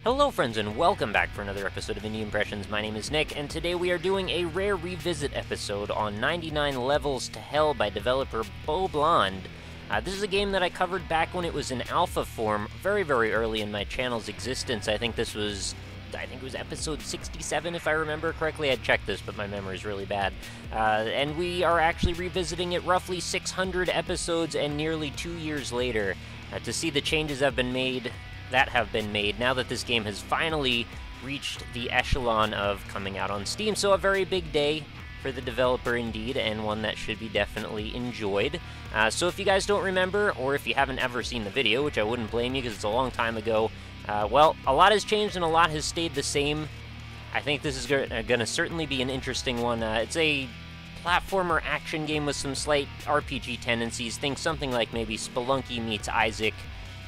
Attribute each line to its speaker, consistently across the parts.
Speaker 1: Hello friends and welcome back for another episode of Indie Impressions. My name is Nick, and today we are doing a rare revisit episode on 99 Levels to Hell by developer Beau Blonde. This is a game that I covered back when it was in alpha form, very early in my channel's existence. I think it was episode 67 if I remember correctly. I'd checked this, but my memory is really bad. And we are actually revisiting it roughly 600 episodes and nearly 2 years later to see the changes that have been made now that this game has finally reached the echelon of coming out on Steam. So a very big day for the developer indeed, and one that should be definitely enjoyed. So if you guys don't remember, or if you haven't ever seen the video, which I wouldn't blame you because it's a long time ago, well, a lot has changed and a lot has stayed the same. I think this is going to certainly be an interesting one. It's a platformer action game with some slight RPG tendencies. Think something like maybe Spelunky meets Isaac,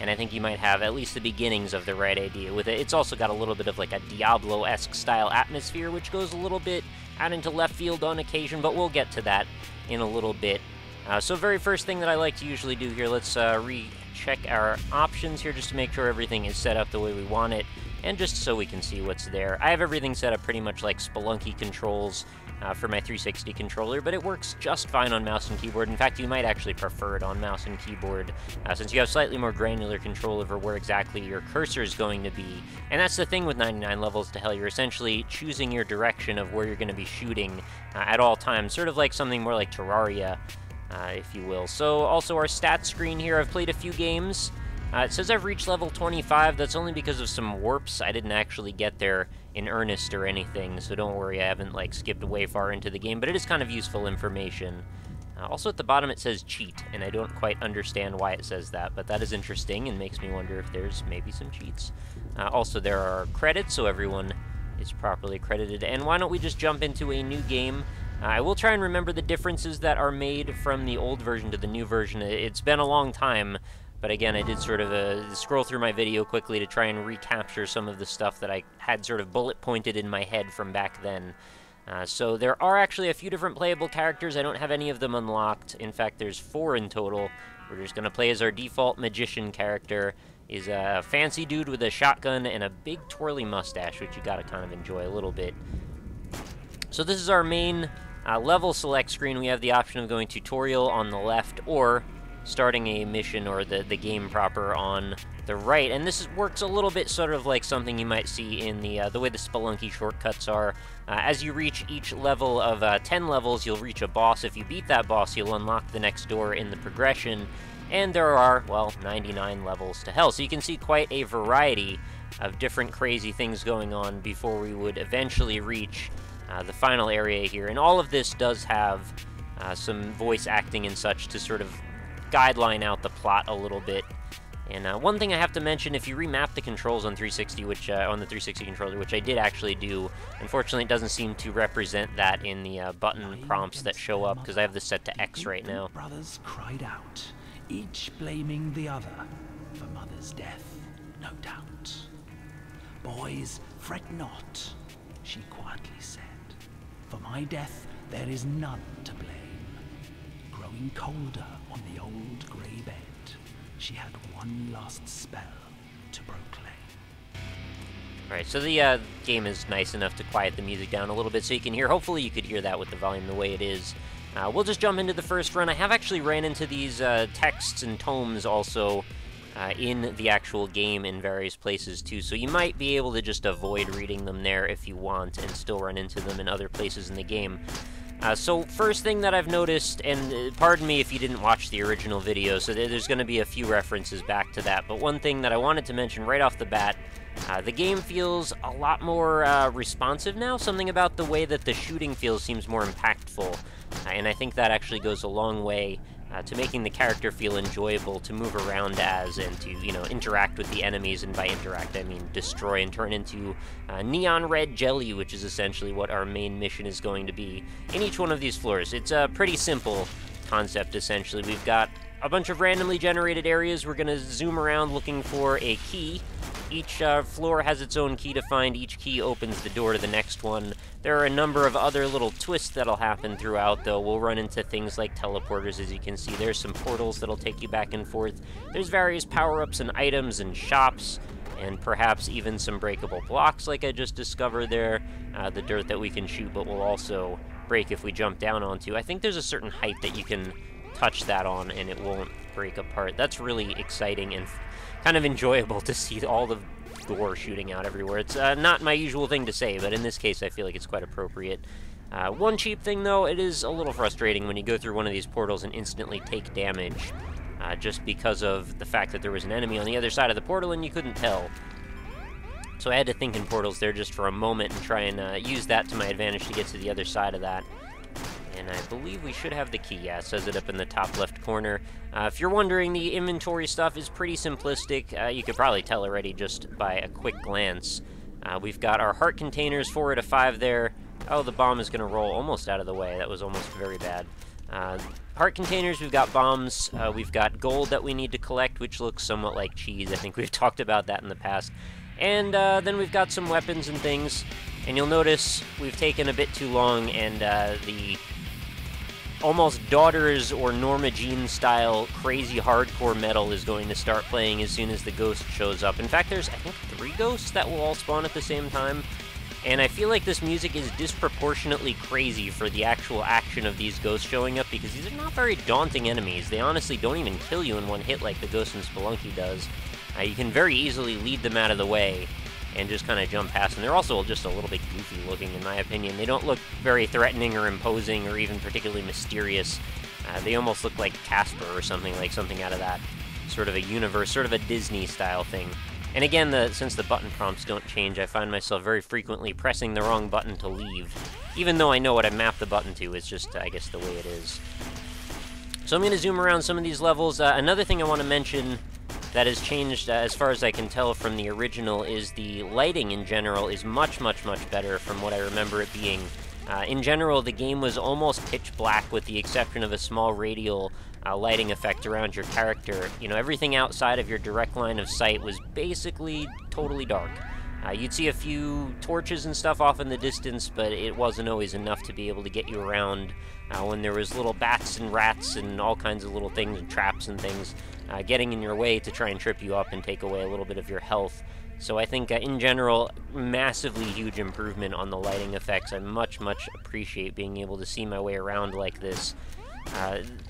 Speaker 1: and I think you might have at least the beginnings of the right idea with it. It's also got a little bit of like a Diablo-esque style atmosphere, which goes a little bit out into left field on occasion, but we'll get to that in a little bit. So very first thing that I like to usually do here, let's recheck our options here just to make sure everything is set up the way we want it, and just so we can see what's there. I have everything set up pretty much like Spelunky controls for my 360 controller, but it works just fine on mouse and keyboard. In fact, you might actually prefer it on mouse and keyboard, since you have slightly more granular control over where exactly your cursor is going to be. And that's the thing with 99 Levels to Hell, you're essentially choosing your direction of where you're going to be shooting at all times, sort of like something more like Terraria, if you will. So also our stats screen here, I've played a few games. It says I've reached level 25, that's only because of some warps. I didn't actually get there in earnest or anything, so don't worry, I haven't like skipped way far into the game, but it is kind of useful information. Also at the bottom it says cheat, and I don't quite understand why it says that, but that is interesting and makes me wonder if there's maybe some cheats. Also there are credits, so everyone is properly credited, and why don't we just jump into a new game. I will try and remember the differences that are made from the old version to the new version. It's been a long time, but again, I did sort of scroll through my video quickly to try and recapture some of the stuff that I had sort of bullet pointed in my head from back then. So there are actually a few different playable characters. I don't have any of them unlocked. In fact, there's 4 in total. We're just going to play as our default magician character. Is a fancy dude with a shotgun and a big twirly mustache, which you got to kind of enjoy a little bit. So this is our main level select screen. We have the option of going tutorial on the left, or starting a mission or the game proper on the right. And this works a little bit sort of like something you might see in the way the Spelunky shortcuts are. As you reach each level of 10 levels, you'll reach a boss. If you beat that boss, you'll unlock the next door in the progression. And there are, well, 99 levels to hell. So you can see quite a variety of different crazy things going on before we would eventually reach the final area here. And all of this does have some voice acting and such to sort of guideline out the plot a little bit. And one thing I have to mention, if you remap the controls on 360, which on the 360 controller, which I did actually do, unfortunately it doesn't seem to represent that in the button prompts that show up, because I have this set to X right now.
Speaker 2: Brothers cried out, each blaming the other for mother's death, no doubt. Boys, fret not, she quietly said, for my death there is none to blame. Growing colder on the old grey bed, she had one last spell to proclaim.
Speaker 1: Alright, so the game is nice enough to quiet the music down a little bit so you can hear. Hopefully you could hear that with the volume the way it is. We'll just jump into the first run. I have actually ran into these texts and tomes also in the actual game in various places too, so you might be able to just avoid reading them there if you want and still run into them in other places in the game. So first thing that I've noticed, and pardon me if you didn't watch the original video, so there's going to be a few references back to that, but one thing that I wanted to mention right off the bat, the game feels a lot more responsive now. Something about the way that the shooting feels seems more impactful, and I think that actually goes a long way to making the character feel enjoyable to move around as, and to, you know, interact with the enemies, and by interact I mean destroy and turn into neon red jelly, which is essentially what our main mission is going to be in each one of these floors. It's a pretty simple concept, essentially. We've got a bunch of randomly generated areas. We're going to zoom around looking for a key. Each floor has its own key to find. Each key opens the door to the next one. There are a number of other little twists that'll happen throughout, though. We'll run into things like teleporters, as you can see. There's some portals that'll take you back and forth. There's various power-ups and items and shops. and perhaps even some breakable blocks like I just discovered there, the dirt that we can shoot but will also break if we jump down onto. I think there's a certain height that you can touch that on and it won't break apart. That's really exciting and kind of enjoyable to see all the gore shooting out everywhere. It's not my usual thing to say, but in this case I feel like it's quite appropriate. One cheap thing though, it is a little frustrating when you go through one of these portals and instantly take damage, just because of the fact that there was an enemy on the other side of the portal and you couldn't tell. So I had to think in portals there just for a moment and try and use that to my advantage to get to the other side of that. And I believe we should have the key. Yeah, it says it up in the top left corner. If you're wondering, the inventory stuff is pretty simplistic. You could probably tell already just by a quick glance. We've got our heart containers, 4 out of 5 there. Oh, the bomb is going to roll almost out of the way. That was almost very bad. Heart containers, we've got bombs. We've got gold that we need to collect, which looks somewhat like cheese. I think we've talked about that in the past. And then we've got some weapons and things. And you'll notice we've taken a bit too long, and the almost Daughters or Norma Jean style crazy hardcore metal is going to start playing as soon as the ghost shows up. In fact, there's, I think, 3 ghosts that will all spawn at the same time. And I feel like this music is disproportionately crazy for the actual action of these ghosts showing up, because these are not very daunting enemies. They honestly don't even kill you in one hit like the ghost in Spelunky does. You can very easily lead them out of the way and just kind of jump past them. They're also just a little bit goofy looking, in my opinion. They don't look very threatening or imposing or even particularly mysterious. They almost look like Casper or something, like something out of that sort of a universe, sort of a Disney-style thing. And again, since the button prompts don't change, I find myself very frequently pressing the wrong button to leave, even though I know what I mapped the button to. It's just, I guess, the way it is. So I'm going to zoom around some of these levels. Another thing I want to mention that has changed, as far as I can tell from the original, is the lighting in general is much, much, much better from what I remember it being. In general, the game was almost pitch black with the exception of a small radial lighting effect around your character. You know, everything outside of your direct line of sight was basically totally dark. You'd see a few torches and stuff off in the distance, but it wasn't always enough to be able to get you around when there was little bats and rats and all kinds of little things and traps and things getting in your way to try and trip you up and take away a little bit of your health. So I think, in general, massively huge improvement on the lighting effects. I much, much appreciate being able to see my way around like this.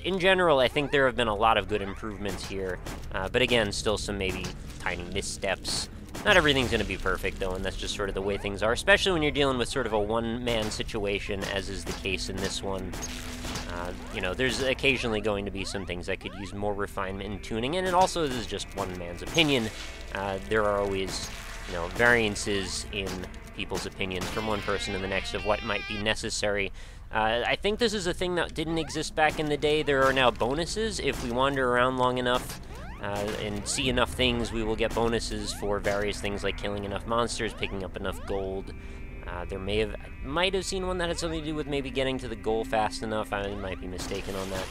Speaker 1: In general, I think there have been a lot of good improvements here, but again, still some maybe tiny missteps. Not everything's going to be perfect, though, and that's just sort of the way things are, especially when you're dealing with sort of a one-man situation, as is the case in this one. You know, there's occasionally going to be some things that could use more refinement and tuning, and it also is just one man's opinion. There are always, you know, variances in people's opinions from one person to the next of what might be necessary. I think this is a thing that didn't exist back in the day. There are now bonuses. If we wander around long enough and see enough things, we will get bonuses for various things like killing enough monsters, picking up enough gold. I might have seen one that had something to do with maybe getting to the goal fast enough. I might be mistaken on that.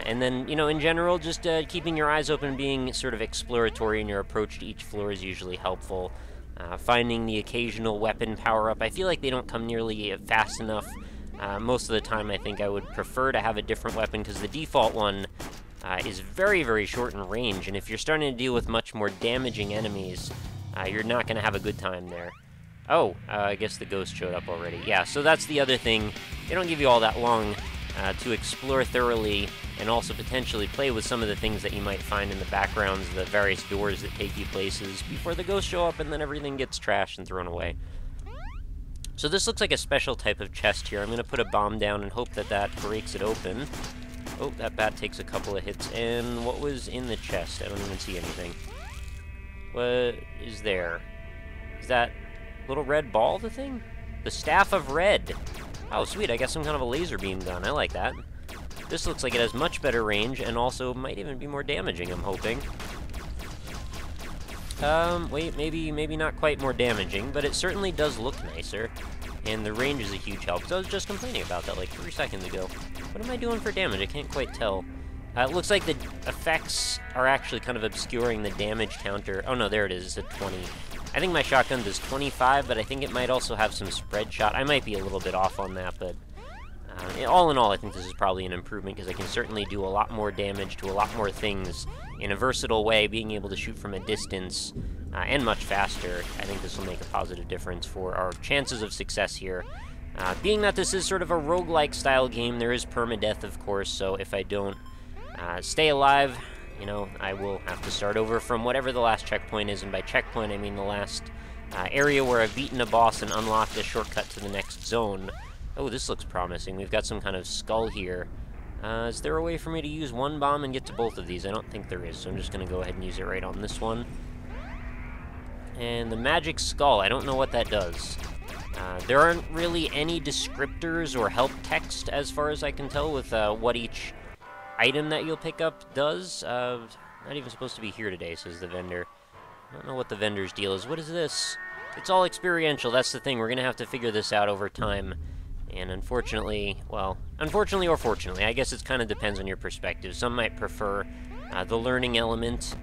Speaker 1: And then, you know, in general, just keeping your eyes open, being sort of exploratory in your approach to each floor is usually helpful. Finding the occasional weapon power-up, I feel like they don't come nearly fast enough. Most of the time, I think I would prefer to have a different weapon, because the default one is very, very short in range, and if you're starting to deal with much more damaging enemies, you're not going to have a good time there. Oh, I guess the ghost showed up already. Yeah, so that's the other thing. They don't give you all that long to explore thoroughly and also potentially play with some of the things that you might find in the backgrounds, the various doors that take you places, before the ghosts show up and then everything gets trashed and thrown away. So this looks like a special type of chest here. I'm going to put a bomb down and hope that that breaks it open. Oh, that bat takes a couple of hits. And what was in the chest? I don't even see anything. What is there? Is that little red ball the thing? The Staff of Red. Oh, sweet. I got some kind of a laser beam gun. I like that. This looks like it has much better range and also might even be more damaging, I'm hoping. Wait, maybe not quite more damaging, but it certainly does look nicer. And the range is a huge help, because I was just complaining about that like 3 seconds ago. What am I doing for damage? I can't quite tell. It looks like the effects are actually kind of obscuring the damage counter. Oh no, there it is. It's a 20. I think my shotgun does 25, but I think it might also have some spread shot. I might be a little bit off on that, but all in all, I think this is probably an improvement, because I can certainly do a lot more damage to a lot more things in a versatile way, being able to shoot from a distance, and much faster. I think this will make a positive difference for our chances of success here. Being that this is sort of a roguelike style game, there is permadeath, of course, so if I don't stay alive, you know, I will have to start over from whatever the last checkpoint is, and by checkpoint I mean the last area where I've beaten a boss and unlocked a shortcut to the next zone. Oh, this looks promising. We've got some kind of skull here. Is there a way for me to use one bomb and get to both of these? I don't think there is, so I'm just going to go ahead and use it right on this one. And the magic skull, I don't know what that does. There aren't really any descriptors or help text, as far as I can tell, with what each item that you'll pick up does. Not even supposed to be here today, says the vendor. I don't know what the vendor's deal is. What is this? It's all experiential, that's the thing. We're going to have to figure this out over time. And unfortunately, well, unfortunately or fortunately, I guess it kind of depends on your perspective. Some might prefer the learning element.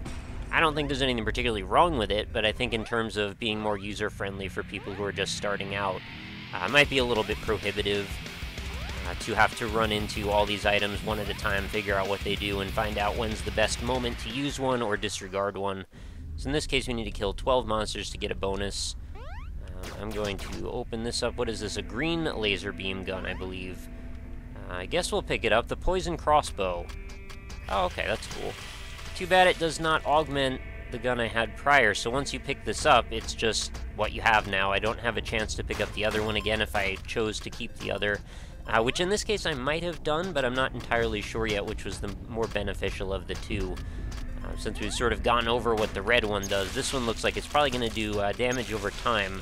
Speaker 1: I don't think there's anything particularly wrong with it, but I think in terms of being more user-friendly for people who are just starting out, it might be a little bit prohibitive to have to run into all these items one at a time, figure out what they do, and find out when's the best moment to use one or disregard one. So in this case, we need to kill 12 monsters to get a bonus. I'm going to open this up. What is this? A green laser beam gun, I believe. I guess we'll pick it up. The poison crossbow. Oh, okay, that's cool. Too bad it does not augment the gun I had prior, so once you pick this up, it's just what you have now. I don't have a chance to pick up the other one again if I chose to keep the other, which in this case I might have done, but I'm not entirely sure yet which was the more beneficial of the two. Since we've sort of gone over what the red one does, this one looks like it's probably going to do damage over time,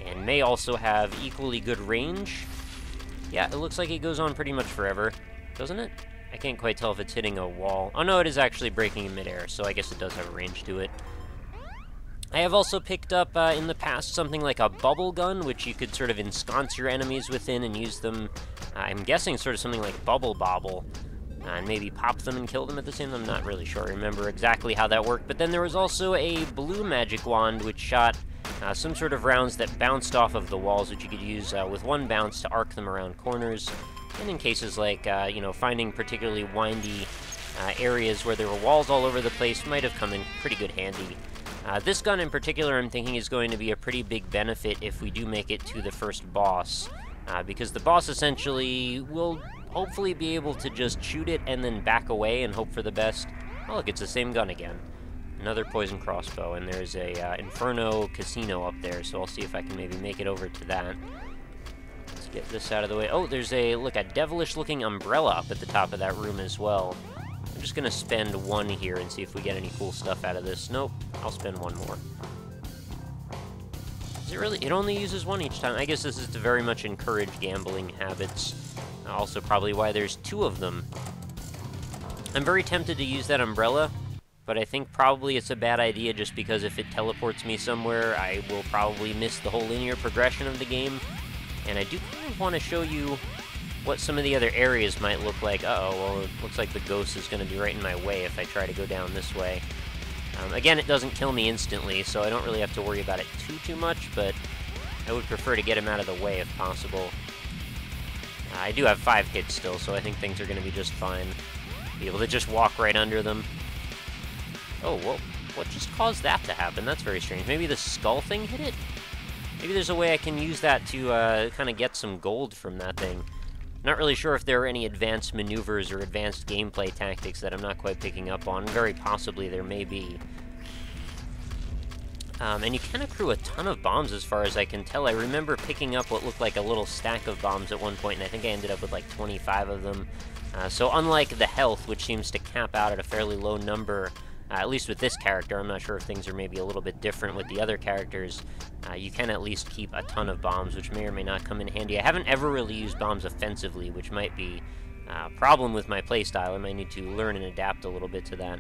Speaker 1: and may also have equally good range. Yeah, it looks like it goes on pretty much forever, doesn't it? I can't quite tell if it's hitting a wall. Oh no, it is actually breaking in midair, so I guess it does have a range to it. I have also picked up in the past something like a bubble gun, which you could sort of ensconce your enemies within and use them, I'm guessing sort of something like Bubble Bobble, and maybe pop them and kill them at the same time. I'm not really sure I remember exactly how that worked. But then there was also a blue magic wand, which shot some sort of rounds that bounced off of the walls, which you could use with one bounce to arc them around corners. And in cases like, you know, finding particularly windy areas where there were walls all over the place might have come in pretty good handy. This gun in particular, I'm thinking, is going to be a pretty big benefit if we do make it to the first boss, because the boss essentially will hopefully be able to just shoot it and then back away and hope for the best. Oh, look, it's the same gun again. Another poison crossbow, and there's a Inferno Casino up there, so I'll see if I can maybe make it over to that. Let's get this out of the way. Oh, there's a devilish-looking umbrella up at the top of that room as well. I'm just gonna spend one here and see if we get any cool stuff out of this. Nope, I'll spend one more. Is it really? It only uses one each time. I guess this is to very much encourage gambling habits. Also probably why there's two of them. I'm very tempted to use that umbrella, but I think probably it's a bad idea just because if it teleports me somewhere, I will probably miss the whole linear progression of the game. And I do kind of want to show you what some of the other areas might look like. Uh-oh, well, it looks like the ghost is going to be right in my way if I try to go down this way. Again, it doesn't kill me instantly, so I don't really have to worry about it too much, but I would prefer to get him out of the way if possible. I do have 5 hits still, so I think things are going to be just fine. Be able to just walk right under them. Oh, well, what just caused that to happen? That's very strange. Maybe the skull thing hit it? Maybe there's a way I can use that to kind of get some gold from that thing. Not really sure if there are any advanced maneuvers or advanced gameplay tactics that I'm not quite picking up on. Very possibly there may be. And you can accrue a ton of bombs as far as I can tell. I remember picking up what looked like a little stack of bombs at one point, and I think I ended up with like 25 of them. So unlike the health, which seems to cap out at a fairly low number, at least with this character, I'm not sure if things are maybe a little bit different with the other characters, you can at least keep a ton of bombs, which may or may not come in handy. I haven't ever really used bombs offensively, which might be a problem with my playstyle. I might need to learn and adapt a little bit to that.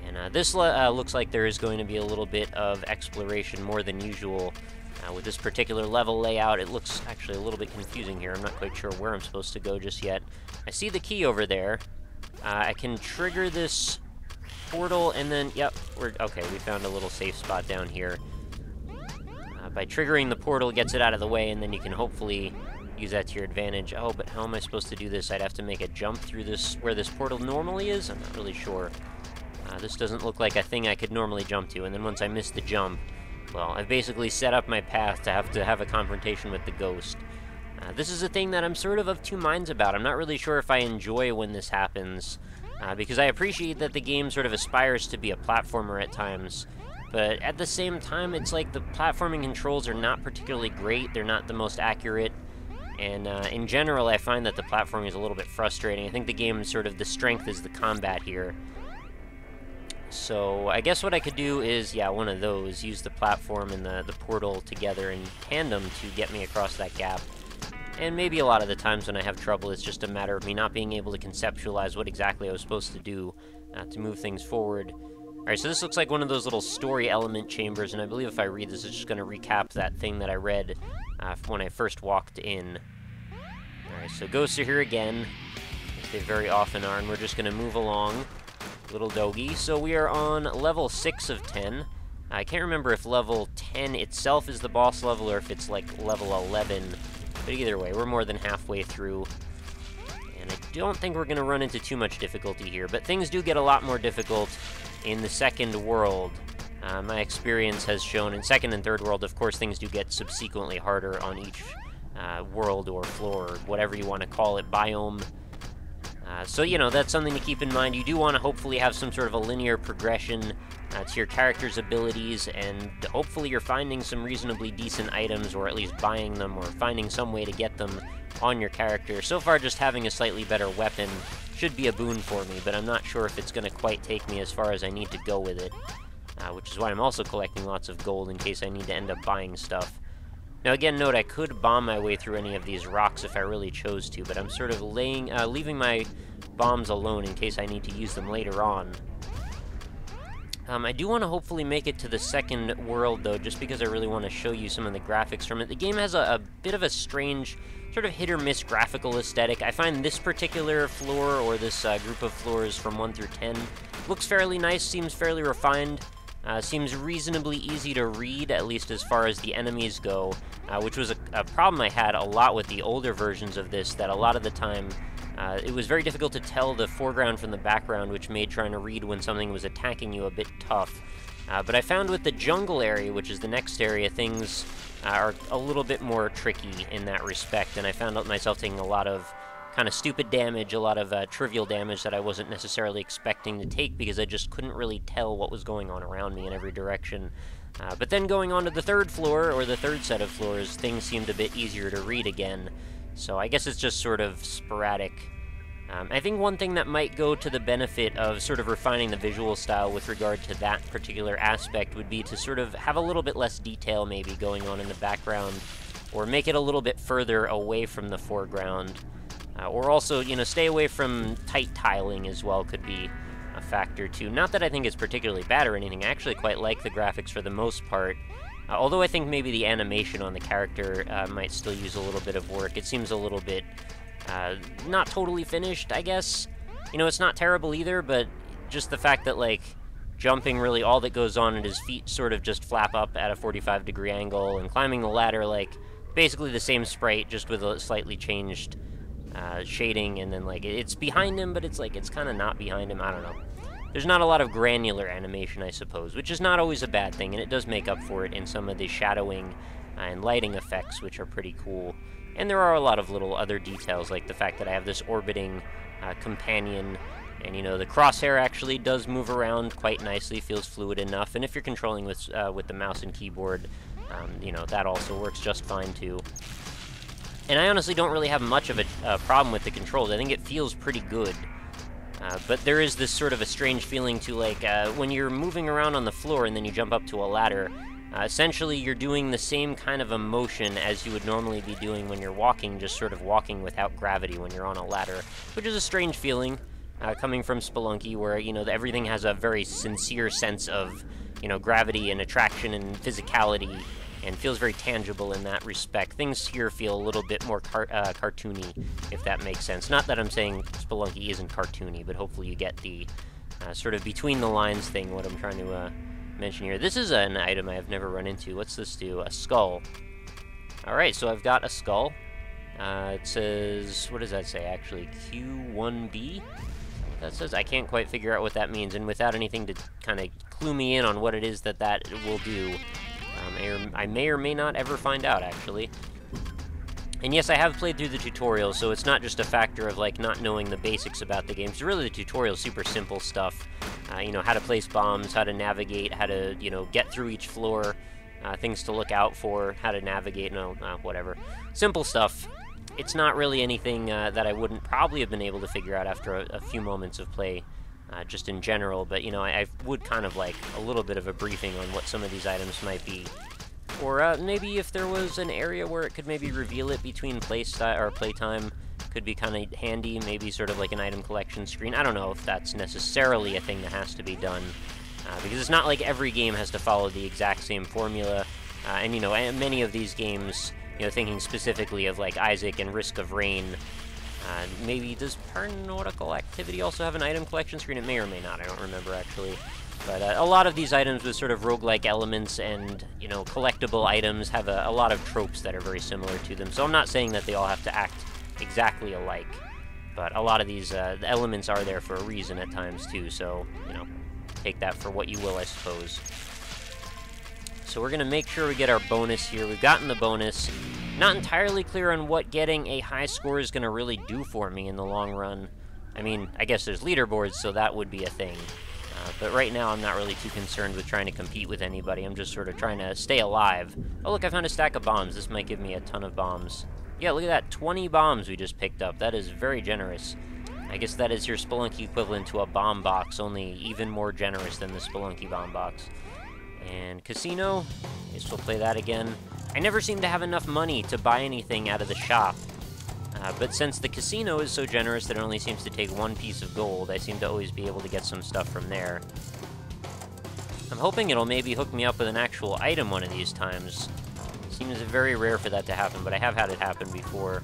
Speaker 1: And this looks like there is going to be a little bit of exploration more than usual. With this particular level layout, it looks actually a little bit confusing here. I'm not quite sure where I'm supposed to go just yet. I see the key over there. I can trigger this portal, and then, yep, okay, we found a little safe spot down here. By triggering the portal, it gets it out of the way, and then you can hopefully use that to your advantage. Oh, but how am I supposed to do this? I'd have to make a jump through this, where this portal normally is? I'm not really sure. This doesn't look like a thing I could normally jump to, and then once I miss the jump, well, I've basically set up my path to have a confrontation with the ghost. This is a thing that I'm sort of two minds about. I'm not really sure if I enjoy when this happens, because I appreciate that the game sort of aspires to be a platformer at times, but at the same time, it's like the platforming controls are not particularly great, they're not the most accurate, and in general, I find that the platforming is a little bit frustrating. I think the game's sort of the strength is the combat here. So I guess what I could do is, yeah, one of those, use the platform and the portal together in tandem to get me across that gap. And maybe a lot of the times when I have trouble, it's just a matter of me not being able to conceptualize what exactly I was supposed to do to move things forward. Alright, so this looks like one of those little story element chambers, and I believe if I read this, it's just going to recap that thing that I read when I first walked in. Alright, so ghosts are here again, as they very often are, and we're just going to move along. Little doggy. So we are on level 6 of 10. I can't remember if level 10 itself is the boss level or if it's like level 11. But either way, we're more than halfway through. And I don't think we're going to run into too much difficulty here. But things do get a lot more difficult in the second world. My experience has shown in second and third world, of course, things do get subsequently harder on each world or floor, or whatever you want to call it, biome. So, you know, that's something to keep in mind. You do want to hopefully have some sort of a linear progression to your character's abilities, and hopefully you're finding some reasonably decent items, or at least buying them, or finding some way to get them on your character. So far, just having a slightly better weapon should be a boon for me, but I'm not sure if it's going to quite take me as far as I need to go with it, which is why I'm also collecting lots of gold in case I need to end up buying stuff. Now again, note I could bomb my way through any of these rocks if I really chose to, but I'm sort of leaving my bombs alone in case I need to use them later on. I do want to hopefully make it to the second world, though, just because I really want to show you some of the graphics from it. The game has a bit of a strange, sort of hit-or-miss graphical aesthetic. I find this particular floor, or this group of floors from 1 through 10, looks fairly nice, seems fairly refined. Seems reasonably easy to read, at least as far as the enemies go, which was a problem I had a lot with the older versions of this, that a lot of the time it was very difficult to tell the foreground from the background, which made trying to read when something was attacking you a bit tough. But I found with the jungle area, which is the next area, things are a little bit more tricky in that respect, and I found myself taking a lot of kind of stupid damage, a lot of trivial damage that I wasn't necessarily expecting to take because I just couldn't really tell what was going on around me in every direction. But then going on to the third floor, or the third set of floors, things seemed a bit easier to read again. So I guess it's just sort of sporadic. I think one thing that might go to the benefit of sort of refining the visual style with regard to that particular aspect would be to sort of have a little bit less detail maybe going on in the background, or make it a little bit further away from the foreground. Or also, you know, stay away from tight tiling as well could be a factor too. Not that I think it's particularly bad or anything, I actually quite like the graphics for the most part. Although I think maybe the animation on the character might still use a little bit of work. It seems a little bit not totally finished, I guess. You know, it's not terrible either, but just the fact that, like, jumping, really all that goes on, and his feet sort of just flap up at a 45-degree angle, and climbing the ladder, like, basically the same sprite, just with a slightly changed shading, and then, like, it's behind him, but it's, like, it's kind of not behind him, I don't know. There's not a lot of granular animation, I suppose, which is not always a bad thing, and it does make up for it in some of the shadowing and lighting effects, which are pretty cool. And there are a lot of little other details, like the fact that I have this orbiting companion, and, you know, the crosshair actually does move around quite nicely, feels fluid enough, and if you're controlling with the mouse and keyboard, you know, that also works just fine, too. And I honestly don't really have much of a problem with the controls. I think it feels pretty good. But there is this sort of a strange feeling to, like, when you're moving around on the floor and then you jump up to a ladder, essentially you're doing the same kind of a motion as you would normally be doing when you're walking, just sort of walking without gravity when you're on a ladder, which is a strange feeling, coming from Spelunky, where, you know, everything has a very sincere sense of, you know, gravity and attraction and physicality, and feels very tangible in that respect. Things here feel a little bit more cartoony, if that makes sense. Not that I'm saying Spelunky isn't cartoony, but hopefully you get the sort of between-the-lines thing, what I'm trying to mention here. This is an item I have never run into. What's this do? A skull. Alright, so I've got a skull. It says, what does that say, actually? Q1B? That says I can't quite figure out what that means, and without anything to kind of clue me in on what it is that will do, I may or may not ever find out, actually. And yes, I have played through the tutorial, so it's not just a factor of, like, not knowing the basics about the game. So really, the tutorial is super simple stuff. You know, how to place bombs, how to navigate, how to, you know, get through each floor, things to look out for, how to navigate, whatever. Simple stuff. It's not really anything that I wouldn't probably have been able to figure out after a few moments of play, just in general. But, you know, I would kind of like a little bit of a briefing on what some of these items might be. Or maybe if there was an area where it could maybe reveal it between playtime, could be kind of handy, maybe sort of like an item collection screen. I don't know if that's necessarily a thing that has to be done, because it's not like every game has to follow the exact same formula, and, you know, many of these games, you know, thinking specifically of, like, Isaac and Risk of Rain, maybe does Paranautical Activity also have an item collection screen? It may or may not, I don't remember, actually. But a lot of these items with sort of roguelike elements and, you know, collectible items have a lot of tropes that are very similar to them. So I'm not saying that they all have to act exactly alike, but a lot of these the elements are there for a reason at times too, so, you know, take that for what you will, I suppose. So we're going to make sure we get our bonus here. We've gotten the bonus. Not entirely clear on what getting a high score is going to really do for me in the long run. I mean, I guess there's leaderboards, so that would be a thing. But right now, I'm not really too concerned with trying to compete with anybody. I'm just sort of trying to stay alive. Oh, look, I found a stack of bombs. This might give me a ton of bombs. Yeah, look at that. 20 bombs we just picked up. That is very generous. I guess that is your Spelunky equivalent to a bomb box, only even more generous than the Spelunky bomb box. And Casino. Guess we'll play that again. I never seem to have enough money to buy anything out of the shop. But since the casino is so generous that it only seems to take one piece of gold, I seem to always be able to get some stuff from there. I'm hoping it'll maybe hook me up with an actual item one of these times. Seems very rare for that to happen, but I have had it happen before.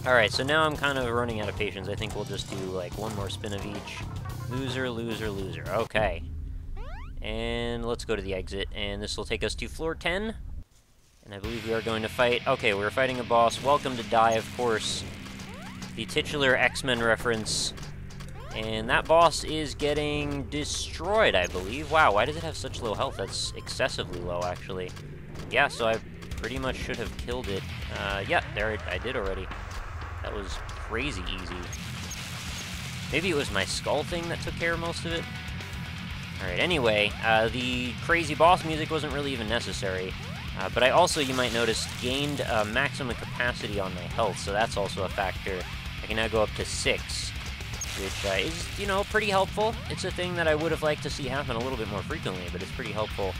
Speaker 1: Alright, so now I'm kind of running out of patience. I think we'll just do, like, one more spin of each. Loser, loser, loser. Okay. And let's go to the exit, and this will take us to floor 10. And I believe we are going to fight... Okay, we're fighting a boss. Welcome to Die, of course. The titular X-Men reference. And that boss is getting destroyed, I believe. Wow, why does it have such low health? That's excessively low, actually. Yeah, so I pretty much should have killed it. Yeah, there I did already. That was crazy easy. Maybe it was my skull thing that took care of most of it? Alright, anyway, the crazy boss music wasn't really even necessary. But I also, you might notice, gained maximum capacity on my health, so that's also a factor. I can now go up to 6, which is, you know, pretty helpful. It's a thing that I would have liked to see happen a little bit more frequently, but it's pretty helpful.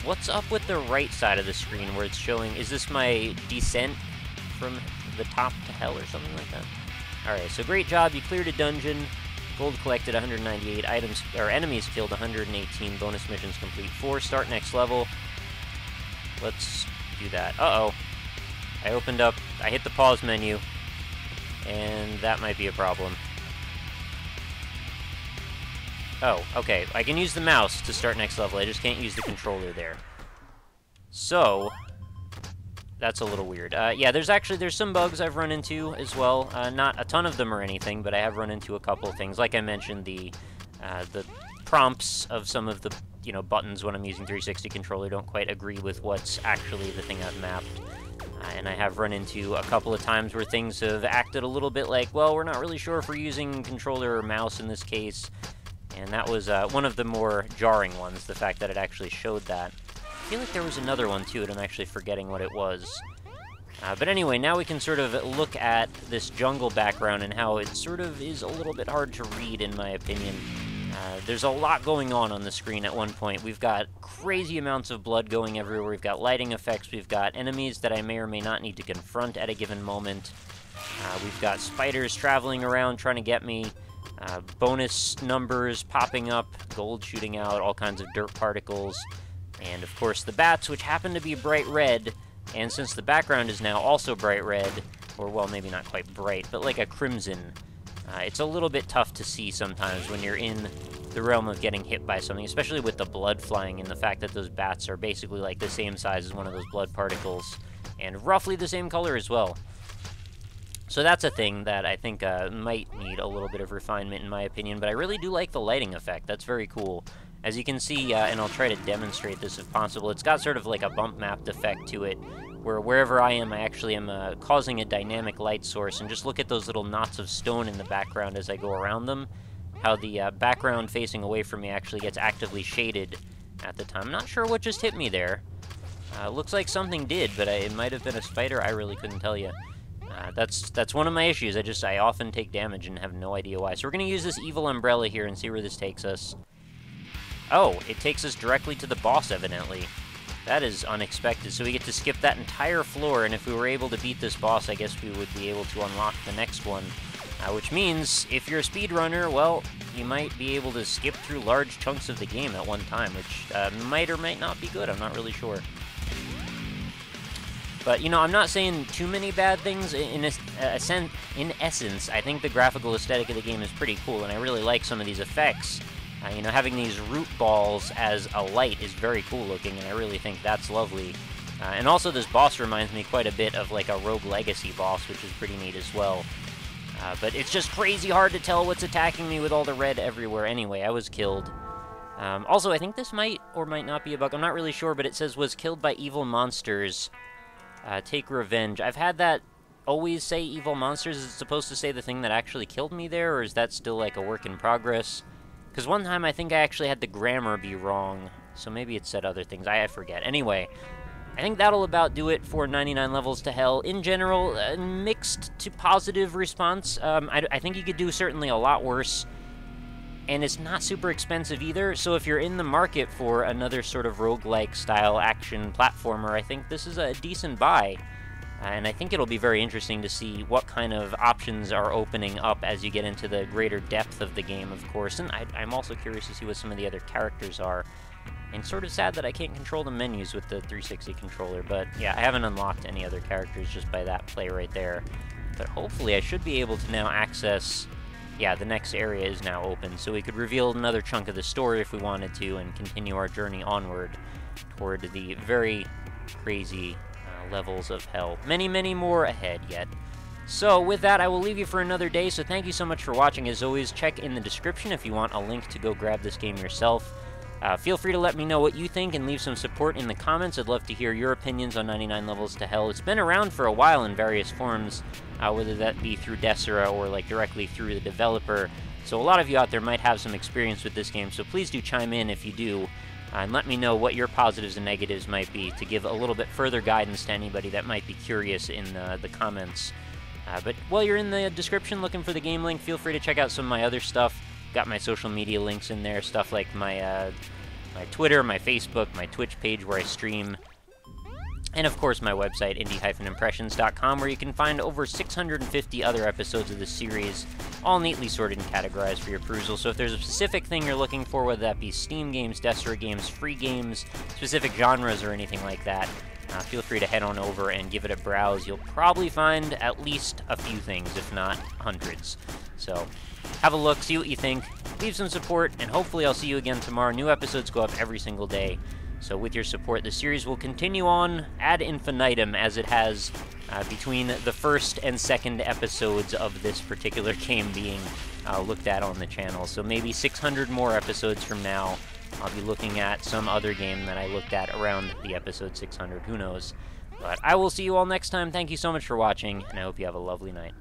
Speaker 1: What's up with the right side of the screen where it's showing... Is this my descent from the top to hell or something like that? Alright, so great job. You cleared a dungeon. Gold collected 198. Items, or enemies killed 118. Bonus missions complete 4. Start next level. Let's do that. Uh-oh. I hit the pause menu, and that might be a problem. Oh, okay. I can use the mouse to start next level. I just can't use the controller there. So, that's a little weird. Yeah, there's some bugs I've run into as well. Not a ton of them or anything, but I have run into a couple of things. Like I mentioned, the prompts of some of the, you know, buttons when I'm using 360 controller don't quite agree with what's actually the thing I've mapped. And I have run into a couple of times where things have acted a little bit like, well, we're not really sure if we're using controller or mouse in this case. And that was one of the more jarring ones, the fact that it actually showed that. I feel like there was another one too, and I'm actually forgetting what it was. But anyway, now we can sort of look at this jungle background and how it sort of is a little bit hard to read, in my opinion. There's a lot going on the screen at one point. We've got crazy amounts of blood going everywhere. We've got lighting effects. We've got enemies that I may or may not need to confront at a given moment. We've got spiders traveling around trying to get me. Bonus numbers popping up. Gold shooting out. All kinds of dirt particles. And, of course, the bats, which happen to be bright red. And since the background is now also bright red, or, well, maybe not quite bright, but like a crimson, it's a little bit tough to see sometimes when you're in the realm of getting hit by something, especially with the blood flying and the fact that those bats are basically like the same size as one of those blood particles, and roughly the same color as well. So that's a thing that I think might need a little bit of refinement in my opinion, but I really do like the lighting effect. That's very cool. As you can see, and I'll try to demonstrate this if possible, it's got sort of like a bump mapped effect to it, where wherever I am, I actually am causing a dynamic light source, and just look at those little knots of stone in the background as I go around them, how the background facing away from me actually gets actively shaded at the time. I'm not sure what just hit me there. Looks like something did, but it might have been a spider, I really couldn't tell you. That's one of my issues, I often take damage and have no idea why. So we're going to use this evil umbrella here and see where this takes us. Oh, it takes us directly to the boss, evidently. That is unexpected, so we get to skip that entire floor, and if we were able to beat this boss, I guess we would be able to unlock the next one. Which means, if you're a speedrunner, well, you might be able to skip through large chunks of the game at one time, which might or might not be good, I'm not really sure. But, you know, I'm not saying too many bad things. In essence, I think the graphical aesthetic of the game is pretty cool, and I really like some of these effects. You know, having these root balls as a light is very cool looking, and I really think that's lovely. And also, this boss reminds me quite a bit of, like, a Rogue Legacy boss, which is pretty neat as well. But it's just crazy hard to tell what's attacking me with all the red everywhere. Anyway, I was killed. Also, I think this might or might not be a bug. I'm not really sure, but it says, was killed by evil monsters. Take revenge. I've had that always say evil monsters. Is it supposed to say the thing that actually killed me there, or is that still, like, a work in progress? Because one time I think I actually had the grammar be wrong, so maybe it said other things. I forget. Anyway, I think that'll about do it for 99 Levels to Hell. In general, mixed to positive response. I think you could do certainly a lot worse, and it's not super expensive either, so if you're in the market for another sort of roguelike style action platformer, I think this is a decent buy. And I think it'll be very interesting to see what kind of options are opening up as you get into the greater depth of the game, of course. And I'm also curious to see what some of the other characters are. And sort of sad that I can't control the menus with the 360 controller, but yeah, I haven't unlocked any other characters just by that play right there. But hopefully I should be able to now access... Yeah, the next area is now open, so we could reveal another chunk of the story if we wanted to and continue our journey onward toward the very crazy levels of hell. Many, many more ahead yet. So with that, I will leave you for another day, so thank you so much for watching. As always, check in the description if you want a link to go grab this game yourself. Feel free to let me know what you think and leave some support in the comments. I'd love to hear your opinions on 99 Levels to Hell. It's been around for a while in various forms, whether that be through Desera or like directly through the developer. So a lot of you out there might have some experience with this game, so please do chime in if you do. And let me know what your positives and negatives might be to give a little bit further guidance to anybody that might be curious in the comments. But while you're in the description looking for the game link, feel free to check out some of my other stuff. Got my social media links in there, stuff like my Twitter, my Facebook, my Twitch page where I stream, and of course my website, indie-impressions.com, where you can find over 650 other episodes of this series, all neatly sorted and categorized for your perusal. So if there's a specific thing you're looking for, whether that be Steam games, Desera games, free games, specific genres, or anything like that, feel free to head on over and give it a browse. You'll probably find at least a few things, if not hundreds. So have a look, see what you think, leave some support, and hopefully I'll see you again tomorrow. New episodes go up every single day. So with your support, the series will continue on ad infinitum as it has between the first and second episodes of this particular game being looked at on the channel. So maybe 600 more episodes from now, I'll be looking at some other game that I looked at around the episode 600. Who knows? But I will see you all next time. Thank you so much for watching, and I hope you have a lovely night.